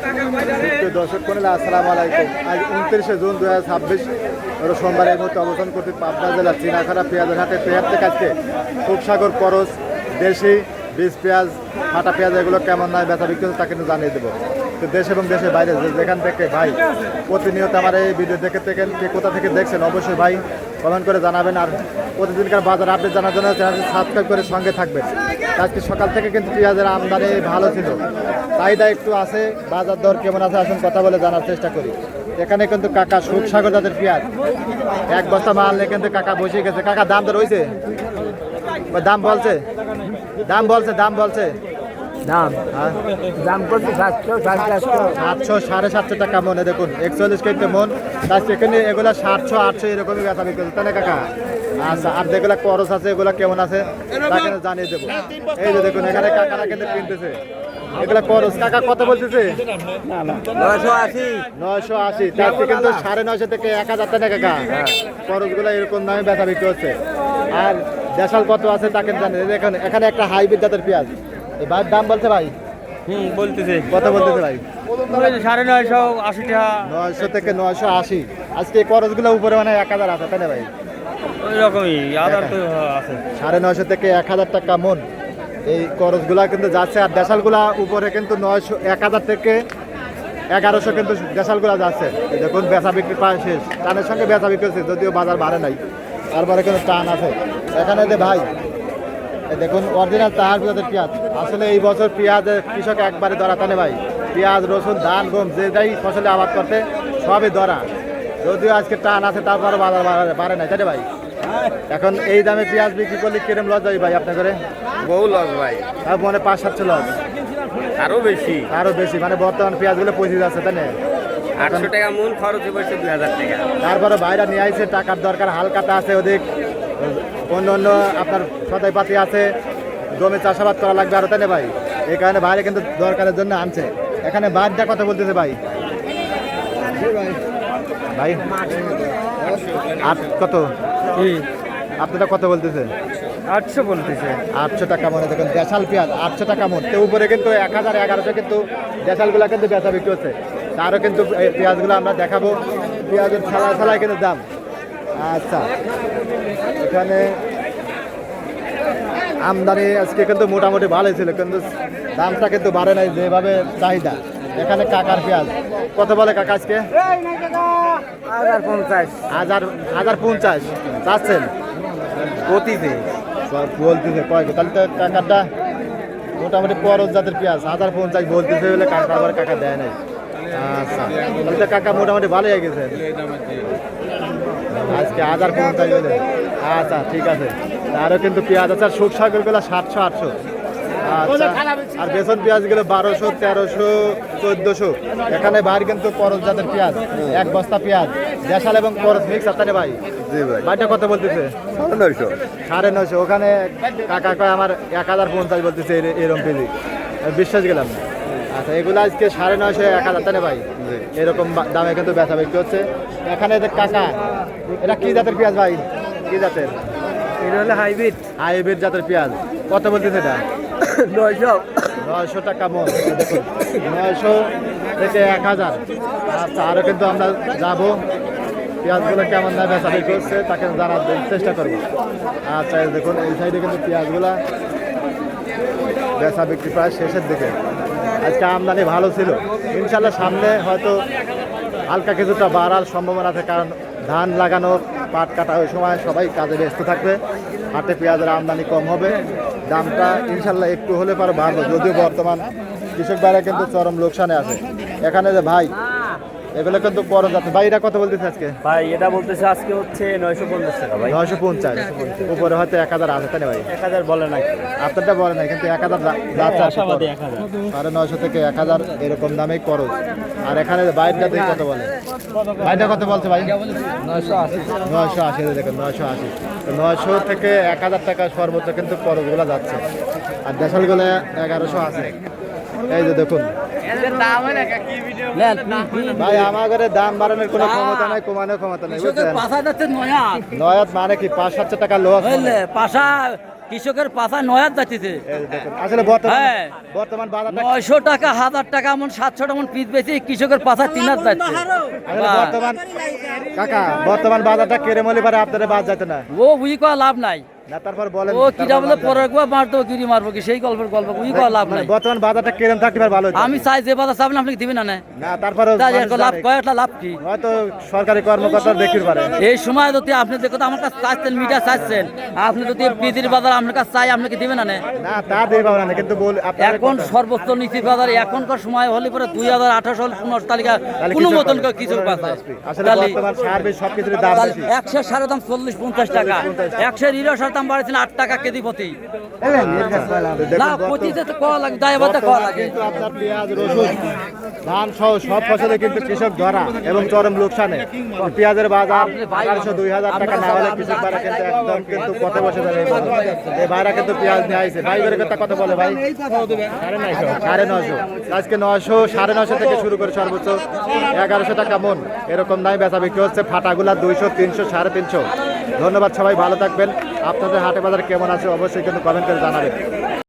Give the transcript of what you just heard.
দর্শক মন্ডলী আসসালামু আলাইকুম। আজ 29শে জুন 2026 সোমবার এই মুহূর্তে অবস্থান করতে পাবনা জেলার চিনাখাড়া পেঁয়াজের হাটে। পেঁয়াজ থেকে আজকে খুবসাগর করস দেশি বীজ পেঁয়াজ ফাটা পেঁয়াজ এগুলো কেমন নয় বেচা বিক্রি তা কিন্তু জানিয়ে দেবো। তো দেশ এবং দেশের বাইরে যেখান থেকে ভাই প্রতিনিয়ত আমার এই ভিডিও দেখে থাকেন, কে কোথা থেকে দেখছেন অবশ্যই ভাই কমেন্ট করে জানাবেন। আর প্রতিদিনকার বাজার আপডেট জানার জন্য চ্যানেলটি সাবস্ক্রাইব করে সঙ্গে থাকবেন। আজকে সকাল থেকে কিন্তু পেঁয়াজের আমদানি ভালো ছিল, চাহিদা একটু আছে। বাজার দর কেমন আছে আসুন কথা বলে জানার চেষ্টা করি। এখানে কিন্তু কাকা সুখসাগর জাতের পেঁয়াজ এক বস্তা মাল নিয়ে কিন্তু কাকা বসে গেছে। কাকা দাম দর হয়েছে? দাম বলছে দাম বলছে দাম বলছে দাম করছে 700 750 টাকা মনে। দেখুন 41 কেজি মন। এখানে এগুলা 700 800 এরকমই বেচা বিক্রি তাই না কাকা? আচ্ছা, আর যেগুলা খরচ আছে এগুলা কেমন আছে তাকে জানিয়ে দেবো। এই যে দেখুন এখানে কাকারা কিন্তু কিনতেছে এগুলা খরচ। কাকা কত বলতেছে? 980 তাতে কিন্তু 950 থেকে 1000 টাকা কাকা খরচ গুলা এরকম দামে বেচা বিক্রি হচ্ছে। আর দেশাল কত আছে তাকে জানিয়ে দেখুন এখানে একটা হাইব্রিড জাতের পেঁয়াজ এই ভাইয়ের দাম বলছে ভাই বলতেছে কত বলতেছে ভাই? 980 টাকা 900 থেকে 980। আজকে খরচগুলো উপরে মানে 1000 আছে তাই না ভাই? ওই রকমই আদার তো আছে 950 থেকে 1000 টাকা মন এই খরচগুলা কিন্তু যাচ্ছে। আর দেশালগুলা উপরে কিন্তু 900 1000 থেকে 1100 কিন্তু দেশালগুলা যাচ্ছে। এই দেখুন বেচা বিক্রি প্রায় শেষ, টানের সঙ্গে বেচা বিক্রি হচ্ছে যদিও বাজার বাড়ে নাই, তারপরে কিন্তু টান আছে এখানে। যে ভাই দেখুন অরিজিনাল তাহার জাতের পেঁয়াজ। আসলে এই বছর পেঁয়াজ কৃষক একবারে ধরা টানে ভাই। পেঁয়াজ রসুন ধান গম যেটাই ফসলে আবাদ করতে সবই ধরা, যদিও আজকে টান আছে তারপরে বাজার বাড়ে নাই তাই না ভাই? এখন এই দামে পেঁয়াজ বিক্রি করলে কিরম লস যাবে ভাই আপনার করে? বহু লস ভাই, তার মানে 500-700 লস আরো বেশি মানে বর্তমান পেঁয়াজগুলো পচে যাচ্ছে তাই না? 800 টাকা মন খরচ হয়েছে 2000 টাকা। তারপরে বাইরে নিয়ে আইছে টাকার দরকার, হালকাটা আছে ওদিক, অন্য অন্য আপনার সদাই পাতি আছে, জমি চাষাবাদ করা লাগবে আরো তাই না ভাই? এই কারণে বাইরে কিন্তু দরকারের জন্য আনছে। এখানে বাইরটা কত বলতেছে ভাই? ভাই আট কত আপনারা কত বলতেছে? 800 বলতেছে 800 টাকা মনে। দেখুন দেশাল পেঁয়াজ 800 টাকা মন। তো উপরে কিন্তু 1000 1100 কিন্তু দেশালগুলা কিন্তু বেচা বিক্রি হচ্ছে। তারও কিন্তু এই পেঁয়াজগুলো আমরা দেখাবো। পেঁয়াজের ছালাই কিন্তু দাম। আচ্ছা, এখানে আমদানি আজকে কিন্তু মোটামুটি ভালোই ছিল, কিন্তু দামটা কিন্তু বাড়ে নাই যেভাবে চাহিদা। এখানে কাকার পেঁয়াজ কত বলে কাকা আজকে? 1050 চাচ্ছেন প্রতিদিন বলতেছে কয়? তাহলে তো কাকারটা মোটামুটি পরশ জাতের পেঁয়াজ 1050 বলতেছে বলে কাকা আবার কাকা দেয় নাই। আচ্ছা, তাহলে তো কাকা মোটামুটি ভালোই হয়ে গেছে আজকে 1050 বলে। আচ্ছা ঠিক আছে। আরও কিন্তু পেঁয়াজ আছে আর সুখসাগরগুলো 700-800। আচ্ছা, আর বেসন পেঁয়াজগুলো 1200-1300 1400। এখানে বাইরে কিন্তু করজ জাতের পেঁয়াজ এক বস্তা পেঁয়াজ দেশাল এবং করজ মিক্স আছে ভাই। জি ভাই, ভাইটা কত বলতেছে? 950 ওখানে কাকা কয় আমার 1050 বলতেছে এরকম কেজি, বিশ্বাস গেলাম। আচ্ছা, এগুলো আজকে 950 1000 তাই না ভাই? এরকম দামে কিন্তু বেচা বিক্রি হচ্ছে। এখানে কাকা এটা কি জাতের পেঁয়াজ ভাই? কি জাতের? এটা হলো হাইব্রিড জাতের পেঁয়াজ। কত বলতেছে এটা? 900 টাকা মন। দেখুন 900 থেকে 1000। আচ্ছা, আরও কিন্তু আমরা যাবো পেঁয়াজগুলো কেমন দামে বেচা বিক্রি করছে তাকে জানার চেষ্টা করবো। আচ্ছা দেখুন এই সাইডে কিন্তু পেঁয়াজগুলা বেচা বিক্রি প্রায় শেষের দিকে। আজকে আমদানি ভালো ছিল, ইনশাল্লাহ সামনে হয়তো হালকা কিছুটা বাড়ার সম্ভাবনা আছে, কারণ ধান লাগানো পাট কাটা ওই সময় সবাই কাজে ব্যস্ত থাকবে। হাটে পেঁয়াজের আমদানি কম হবে, দামটা ইনশাল্লাহ একটু হলে পরে বাড়বে, যদিও বর্তমান কৃষক ভাইরা কিন্তু চরম লোকসানে আছে। এখানে যে ভাই এগুলো কিন্তু বড় যাচ্ছে। ভাই এটা কত বলতেছে আজকে? ভাই এটা বলতেছে আজকে হচ্ছে 950 টাকা ভাই। 950 উপরে হয়তো 1000 আছে তাই না ভাই? 1000 বলে নাই, আপনারটা বলে নাই, কিন্তু 1000 যাচ্ছে। আশাবাদী 1000 900 থেকে 1000 এরকম দামেই খরচ। আর এখানে বাইরটা দেখে কত বলে? ভাইটা কত বলছে ভাই? 980 দেখেন 980। 900 থেকে 1000 টাকা সর্বোচ্চ কিন্তু খরচগুলো যাচ্ছে। আর দেশালগুলো 1100 আছে। এই যে দেখুন ভাই, আমার ঘরে দাম বাড়ানোর কোনো ক্ষমতা নাই, কমানোর ক্ষমতা নাই, বুঝছেন? নয়াত মানে কি 500-700 টাকা লস। কৃষকের পাতা 9,000 যাচ্ছে। এই দেখুন, আসলে হ্যাঁ। বর্তমান বাজারটা 900 টাকা 1000 টাকা এমন 700 টাকা এমন পিস বেশি কৃষকের পাতা 3,000 যাচ্ছে। আসলে কাকা বর্তমান বাজারটা কেড়ে মলি পারে আপনাদের বাদ যেত না ও বুঝি করা লাভ নাই। না তারপর বলেন ও কিটা বলে পরে একবার মারতো গিরি মারবো কি সেই গল্পের গল্প বুঝি করা লাভ নাই। বর্তমান বাজারটা কেরম থাকতে পারে ভালো হতো। আমি চাই যে বাজার চাবেন আপনি দিবেন না না তারপরে তাই একটা লাভ কয়েকটা লাভ কি হয়তো সরকারি কর্মকর্তা দেখতে পারে এই সময় যদি আপনি যে কথা আমার কাছে চাচ্ছেন মিটা চাচ্ছেন আপনি যদি পিদির বাজার আপনার কাছে চাই আপনাকে দিবেন না না তা দিয়ে পাবো না কিন্তু বল আপনার এখন সর্বোচ্চ নিচের বাজার এখনকার সময় হলে পরে 2018 সাল 15 তালিকা কোনো মতন কিছু পাচ্ছে আসলে বর্তমান সার বীজ সবকিছুর দাম বেশি 100 সারের দাম 40-50 টাকা 100 হিরো সার দাম বাড়াইছেন 8 টাকা কেজি প্রতি না প্রতিতে তো কয়া লাগে দায়বদ্ধ কয়া লাগে কিন্তু আপনার পেঁয়াজ রসুন ধান সহ সব ফসলে কিন্তু কৃষক ধরা এবং চরম লোকসানে পেঁয়াজের বাজার 1100-2000 টাকা না হলে কৃষক ভাইরা কিন্তু একদম কিন্তু পথে বসে যাবে এই ভাইরা কিন্তু পেঁয়াজ নিয়ে আইছে ভাই বের কথা কত বলে ভাই 950 আজকে 900 950 থেকে শুরু করে সর্বোচ্চ 1100 টাকা মন এরকম দামে বেচা বিক্রি হচ্ছে ফাটাগুলা 200 300 350 ধন্যবাদ সবাই ভালো থাকবেন আপনাদের হাটে বাজার কেমন আছে অবশ্যই কিন্তু কমেন্ট করে জানাবেন